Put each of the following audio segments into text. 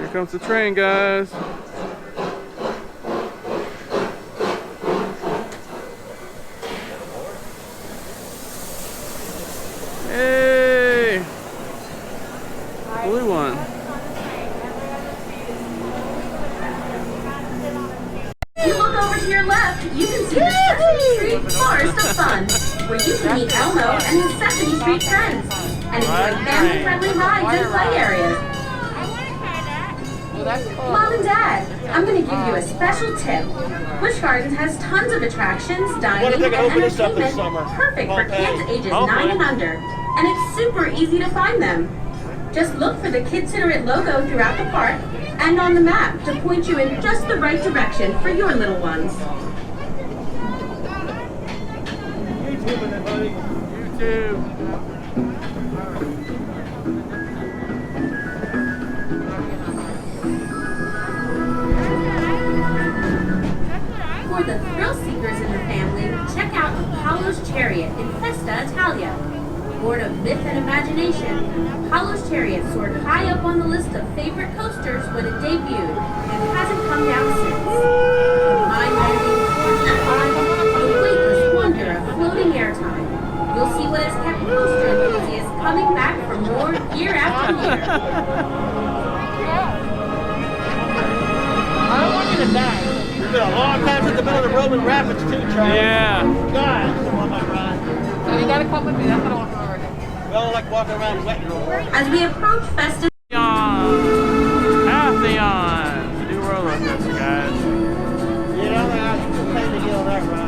Here comes the train, guys. Hey! Blue one. If you look over to your left, you can see the Sesame Street Forest of Fun, where you can meet Elmo and his Sesame Street friends, and enjoy family-friendly rides and play areas. Mom and Dad, I'm going to give you a special tip. Busch Gardens has tons of attractions, dining, and entertainment perfect for kids ages 9 and under, and it's super easy to find them. Just look for the Kidsiderate logo throughout the park and on the map to point you in just the right direction for your little ones. YouTube it, buddy. YouTube. For the thrill seekers in the family, check out Apollo's Chariot in Festa Italia. Board of myth and imagination, Apollo's Chariot soared high up on the list of favorite coasters when it debuted and hasn't come down since. Mind-bending, the weightless wonder of floating airtime. You'll see what has kept coaster enthusiasts coming back for more year after year. I don't want you to die. There's been a long time since the middle of the Roman Rapids too, Charlie. Yeah. God, I still want my ride. So you gotta come with me, that's what I want to already. We all like walking around wet and all. As we approach Festa Atheon. New roller coaster, guys. You know, I can pay to get on that ride.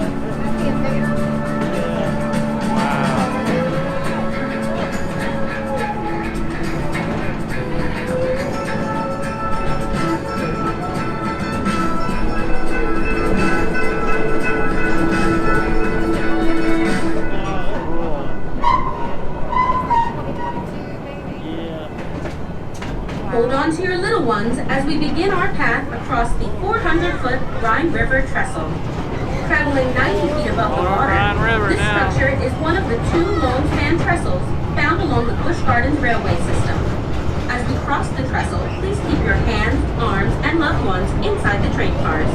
Hold on to your little ones as we begin our path across the 400-foot Rhine River trestle. Traveling 90 feet above the water, this structure is one of the 2 long-span trestles found along the Busch Gardens railway system. As we cross the trestle, please keep your hands, arms, and loved ones inside the train cars.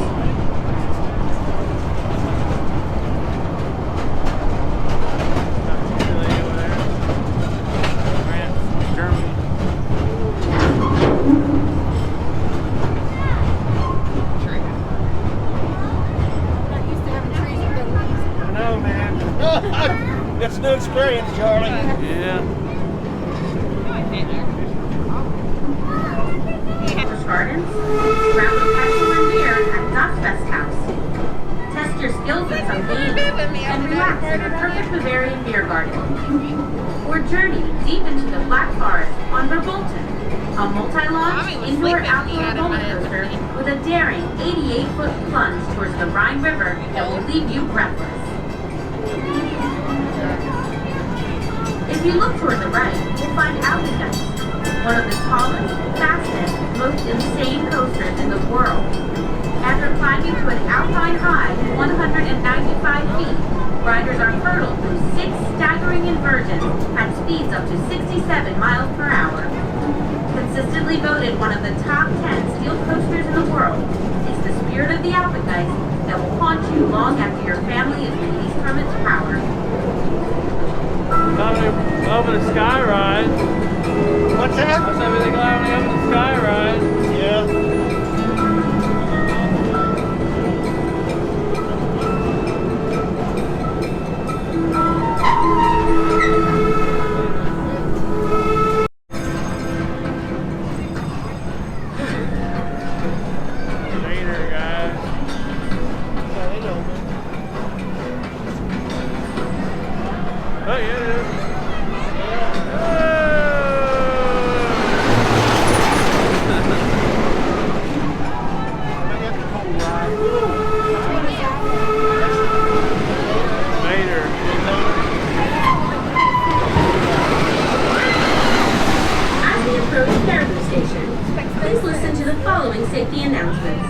It's a new experience, Charlie. Yeah. Busch Gardens, grab a passenger beer at Dot Fest House. Test your skills with some games and relax in the perfect Bavarian beer garden. Or journey deep into the Black Forest on Verbolten, a multi-launch indoor-outdoor roller coaster with a daring 88-foot plunge towards the Rhine River that will leave you breathless. If you look toward the right, you'll find Alpengeist, one of the tallest, fastest, most insane coasters in the world. After climbing to an alpine high 195 feet, riders are hurtled through 6 staggering inversions at speeds up to 67 miles per hour. Consistently voted one of the top 10 steel coasters in the world, it's the spirit of the Alpengeist that will haunt you long after your family is released from its power. Over the sky ride. What's that? What's everything over the sky ride? Yeah. Later, guys. Oh, yeah. Please listen to the following safety announcements.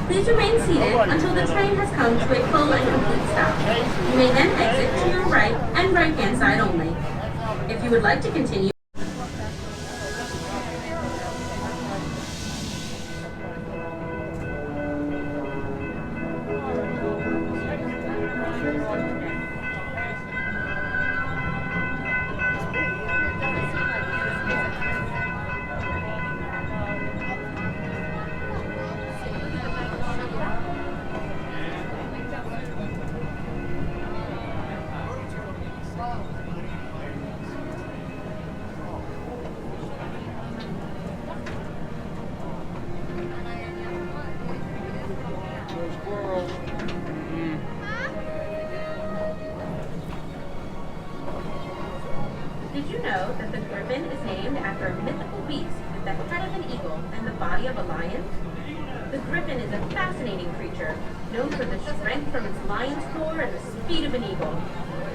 Please remain seated until the train has come to a full and complete stop. You may then exit to your right and right-hand side only. If you would like to continue, head of an eagle and the body of a lion? The griffon is a fascinating creature, known for the strength from its lion's roar and the speed of an eagle.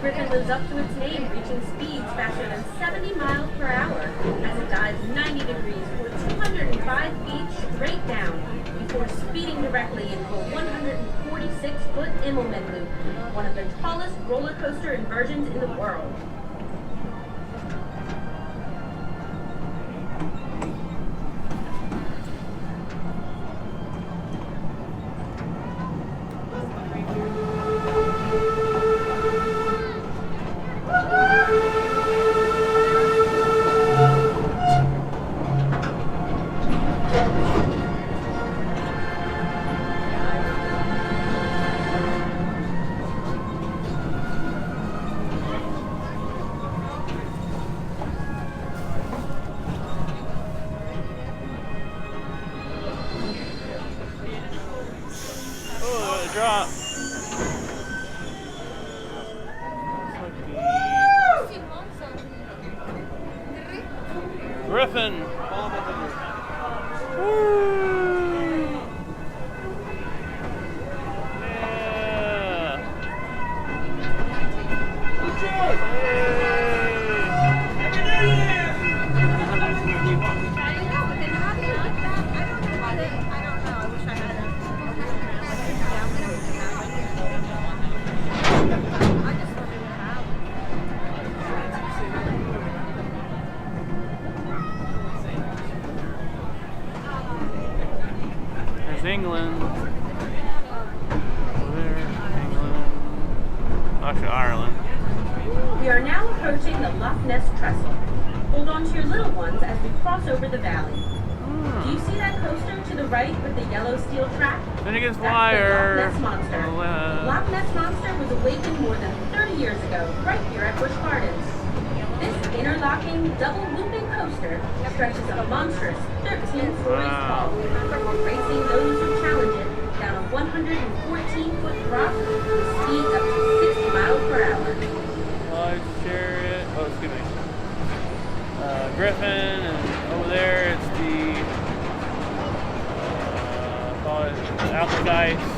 Griffon lives up to its name, reaching speeds faster than 70 miles per hour as it dives 90 degrees or 205 feet straight down before speeding directly into a 146-foot Immelman loop, one of the tallest roller coaster inversions in the world. Oh, the drop. Griffon. Woo. Yeah. There's England. Over there, England. Actually, Ireland. We are now approaching the Loch Ness trestle. Hold on to your little ones as we cross over the valley. Do you see that coaster to the right with the yellow steel track? Finnegan's That's Wire. the Loch Ness Monster. On the left. The Loch Ness Monster was awakened more than 30 years ago, right here at Busch Gardens. This interlocking, double-looping coaster stretches a monstrous 13 stories tall, racing those who challenge it down a 114-foot drop with speeds up to 60 miles per hour. Live chariot. Oh, excuse me. Griffon, and over there it's the call it Alpengeist.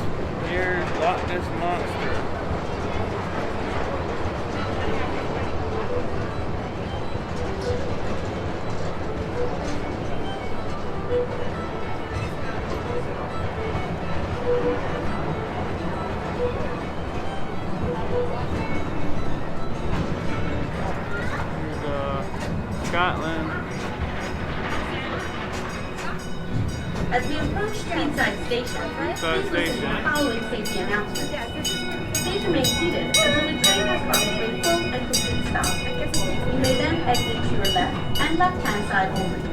Here's Loch Ness Monster. Scotland. As we approach Speedside Station, please listen to the following safety announcements. Please remain seated until the train has come to a full and complete stop. You may then exit to your left and left-hand side only.